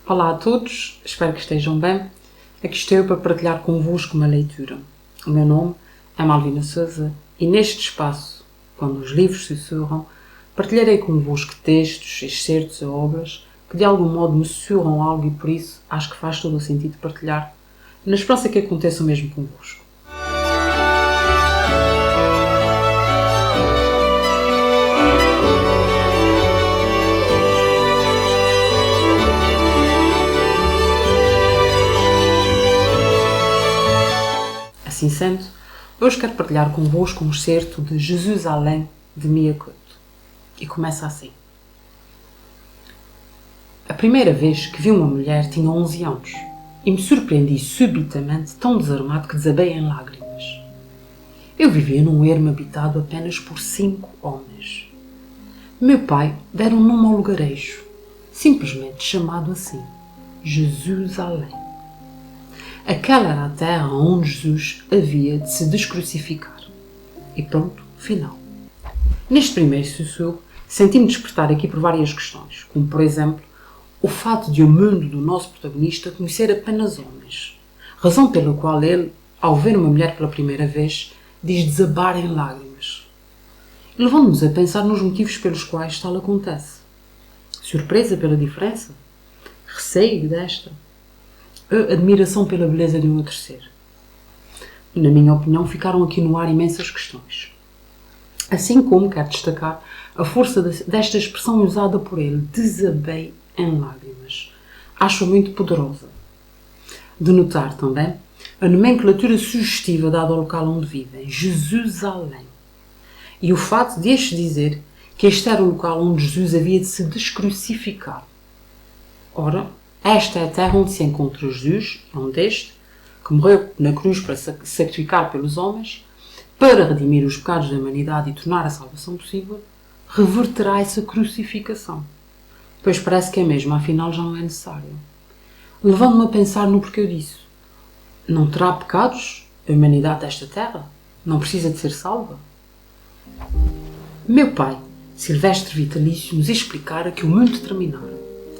Olá a todos, espero que estejam bem. Aqui estou eu para partilhar convosco uma leitura. O meu nome é Malvina Sousa e neste espaço, quando os livros sussurram, partilharei convosco textos, excertos ou obras que de algum modo me sussurram algo e por isso acho que faz todo o sentido partilhar, na esperança que aconteça o mesmo convosco. Assim sendo, hoje quero partilhar convosco um excerto de Jesus Além, de Mia Couto. E começa assim. A primeira vez que vi uma mulher tinha 11 anos e me surpreendi subitamente tão desarmado que desabei em lágrimas. Eu vivia num ermo habitado apenas por 5 homens. Meu pai dera um nome ao lugarejo, simplesmente chamado assim, Jesus Além. Aquela era a terra onde Jesus havia de se descrucificar. E pronto, final. Neste primeiro sussurro, senti-me despertar aqui por várias questões, como por exemplo, o fato de o mundo do nosso protagonista conhecer apenas homens, razão pela qual ele, ao ver uma mulher pela primeira vez, diz desabar em lágrimas. Levando-nos a pensar nos motivos pelos quais tal acontece. Surpresa pela diferença? Receio desta? Admiração pela beleza de um outro ser? Na minha opinião, ficaram aqui no ar imensas questões. Assim como quero destacar a força desta expressão usada por ele, desabei em lágrimas. Acho muito poderosa. De notar também a nomenclatura sugestiva dada ao local onde vivem, Jesus Além. E o fato de este dizer que este era o local onde Jesus havia de se descrucificar. Ora, esta é a terra onde se encontra Jesus, onde este, que morreu na cruz para sacrificar pelos homens, para redimir os pecados da humanidade e tornar a salvação possível, reverterá essa crucificação. Pois parece que a mesma, afinal, já não é necessária. Levando-me a pensar no porquê disso. Não terá pecados a humanidade desta terra? Não precisa de ser salva? Meu pai, Silvestre Vitalício, nos explicara que o mundo terminara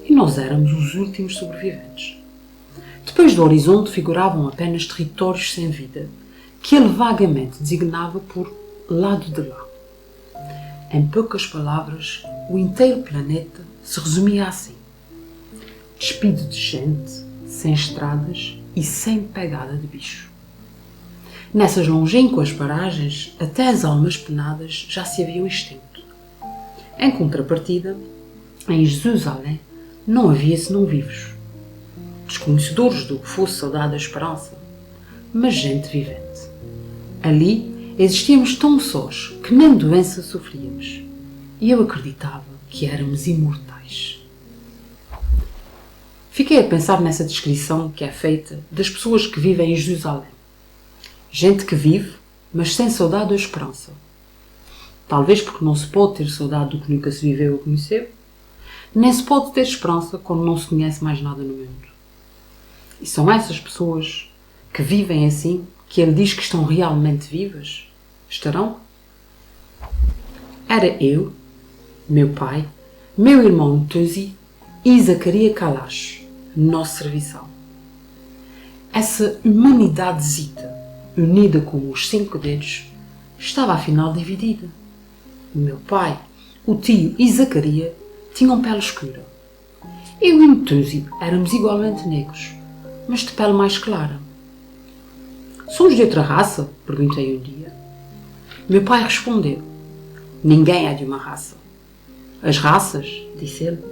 e nós éramos os últimos sobreviventes. Depois do horizonte figuravam apenas territórios sem vida, que ele vagamente designava por lado de lá. Em poucas palavras, o inteiro planeta se resumia assim: despido de gente, sem estradas e sem pegada de bicho. Nessas longínquas paragens, até as almas penadas já se haviam extinto. Em contrapartida, em Jesus Além, não havia senão vivos, desconhecedores do que fosse saudade da esperança, mas gente vivente. Ali existíamos tão sós que nem doença sofríamos, e eu acreditava que éramos imortais. Fiquei a pensar nessa descrição que é feita das pessoas que vivem em Jesus Além. Gente que vive, mas sem saudade ou esperança. Talvez porque não se pode ter saudade do que nunca se viveu ou conheceu, nem se pode ter esperança quando não se conhece mais nada no mundo. E são essas pessoas que vivem assim que ele diz que estão realmente vivas? Estarão? Era eu, meu pai, meu irmão Tuzi e Zacaria Kalash, nosso serviçal. Essa humanidadezita, unida como os 5 dedos, estava afinal dividida. O meu pai, o tio e Zacaria tinham pele escura. Eu e o Tuzi éramos igualmente negros, mas de pele mais clara. Somos de outra raça? Perguntei um dia. Meu pai respondeu: ninguém é de uma raça. As raças, disse ele,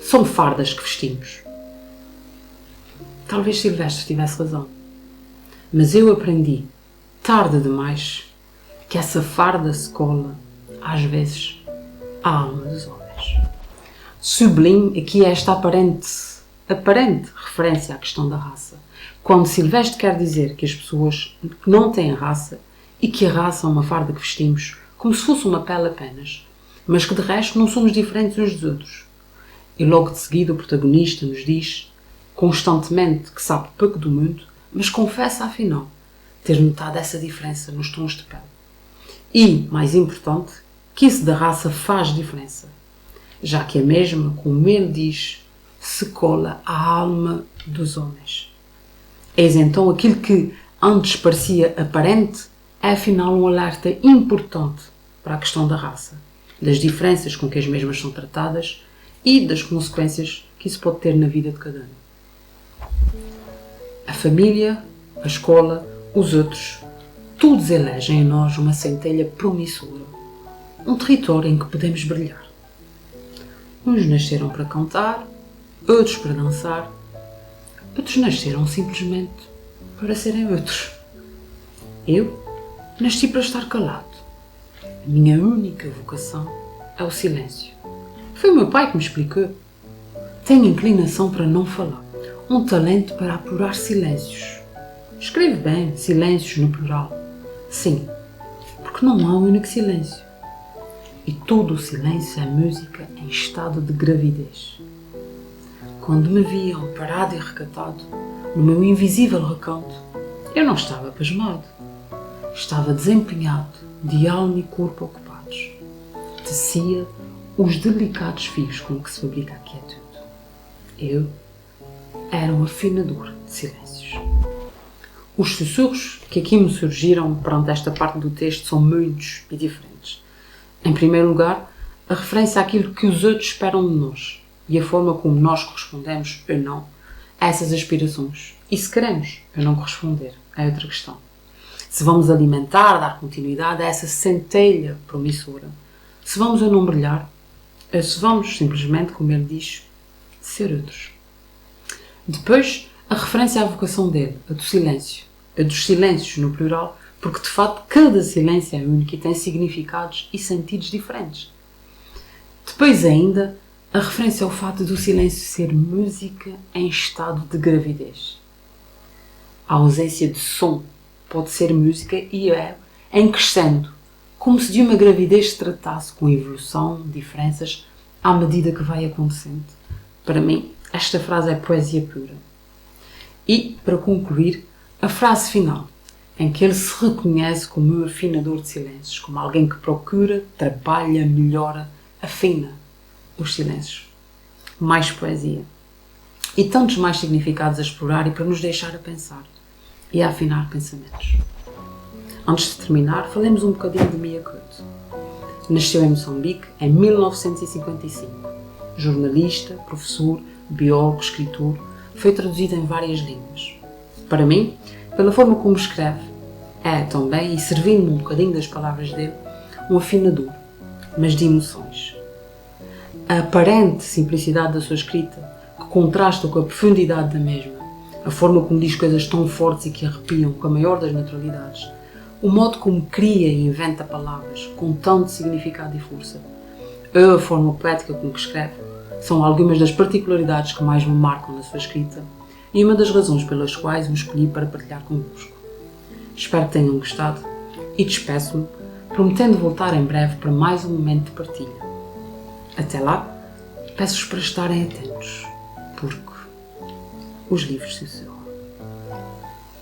são fardas que vestimos. Talvez Silvestre tivesse razão, mas eu aprendi, tarde demais, que essa farda se cola, às vezes, à alma dos homens. Sublime aqui esta aparente referência à questão da raça, quando Silvestre quer dizer que as pessoas não têm raça e que a raça é uma farda que vestimos como se fosse uma pele apenas, mas que de resto não somos diferentes uns dos outros. E logo de seguida o protagonista nos diz, constantemente, que sabe pouco do mundo, mas confessa afinal ter notado essa diferença nos tons de pele. E, mais importante, que isso da raça faz diferença, já que a mesma, como ele diz, se cola à alma dos homens. Eis então aquilo que antes parecia aparente, é afinal um alerta importante para a questão da raça, das diferenças com que as mesmas são tratadas e das consequências que isso pode ter na vida de cada um. A família, a escola, os outros, todos elegem em nós uma centelha promissora, um território em que podemos brilhar. Uns nasceram para cantar, outros para dançar, outros nasceram simplesmente para serem outros. Eu nasci para estar calado. A minha única vocação é o silêncio. Foi o meu pai que me explicou. Tenho inclinação para não falar, um talento para apurar silêncios. Escreve bem, silêncios no plural. Sim, porque não há um único silêncio. E todo o silêncio é música em estado de gravidez. Quando me viam parado e recatado, no meu invisível recanto, eu não estava pasmado. Estava desempenhado, de alma e corpo ocupados. Tecia os delicados fios com que se fabrica a quietude. Eu era um afinador de silêncios. Os sussurros que aqui me surgiram perante esta parte do texto são muitos e diferentes. Em primeiro lugar, a referência àquilo que os outros esperam de nós e a forma como nós correspondemos ou não a essas aspirações. E se queremos ou não corresponder, é outra questão. Se vamos alimentar, dar continuidade a essa centelha promissora, se vamos ou não brilhar, ou se vamos simplesmente, como ele diz, ser outros. Depois, a referência à vocação dele, a do silêncio, a dos silêncios no plural, porque de facto cada silêncio é único e tem significados e sentidos diferentes. Depois ainda, a referência ao fato do silêncio ser música em estado de gravidez. A ausência de som pode ser música e é em crescendo, como se de uma gravidez se tratasse com evolução, diferenças, à medida que vai acontecendo. Para mim, esta frase é poesia pura. E, para concluir, a frase final, em que ele se reconhece como um afinador de silêncios, como alguém que procura, trabalha, melhora, afina os silêncios. Mais poesia. E tantos mais significados a explorar e para nos deixar a pensar e a afinar pensamentos. Antes de terminar, falemos um bocadinho de Mia Couto. Nasceu em Moçambique em 1955. Jornalista, professor, biólogo, escritor, foi traduzido em várias línguas. Para mim, pela forma como escreve, é também, e servindo-me um bocadinho das palavras dele, um afinador, mas de emoções. A aparente simplicidade da sua escrita, que contrasta com a profundidade da mesma, a forma como diz coisas tão fortes e que arrepiam com a maior das naturalidades, o modo como cria e inventa palavras com tanto significado e força, a forma poética como que escreve, são algumas das particularidades que mais me marcam na sua escrita e uma das razões pelas quais o escolhi para partilhar convosco. Espero que tenham gostado e despeço-me, prometendo voltar em breve para mais um momento de partilha. Até lá, peço-vos para estarem atentos, porque os livros sussurram.